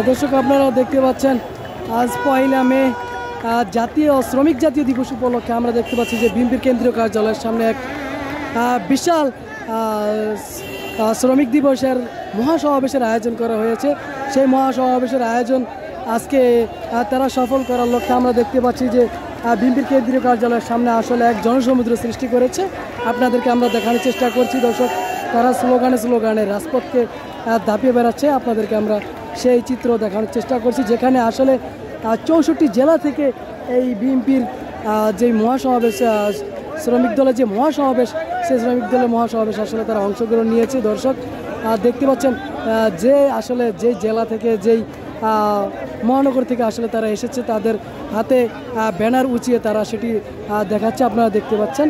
দর্শক আপনারা দেখতে পাচ্ছেন আজ 1 মে জাতীয় শ্রমিক জাতীয় দিবস উপলক্ষে আমরা দেখতে পাচ্ছি যে বিএনপির কেন্দ্রীয় কার্যালয়ের সামনে এক বিশাল শ্রমিক দিবসের মহাসমাবেশের আয়োজন করা হয়েছে। সেই মহাসমাবেশের আয়োজন আজকে তারা সফল করার লক্ষ্যে আমরা দেখতে পাচ্ছি যে বিএনপির কেন্দ্রীয় কার্যালয়ের সামনে আসলে এক জনসমুদ্র সৃষ্টি করেছে। আপনাদেরকে আমরা দেখানোর চেষ্টা করছি দর্শক, তারা স্লোগানে রাজপথকে দাপিয়ে বেড়াচ্ছে। আপনাদেরকে আমরা সেই চিত্র দেখানোর চেষ্টা করছি যেখানে আসলে 64 জেলা থেকে এই বিএনপির যে মহাসমাবেশ, শ্রমিক দলের যে মহাসমাবেশ, সেই শ্রমিক দলের মহাসমাবেশ আসলে তারা অংশগ্রহণ নিয়েছে। দর্শক দেখতে পাচ্ছেন যে আসলে যেই জেলা থেকে যেই মহানগর থেকে আসলে তারা এসেছে তাদের হাতে ব্যানার উঁচিয়ে তারা সেটি দেখাচ্ছে, আপনারা দেখতে পাচ্ছেন।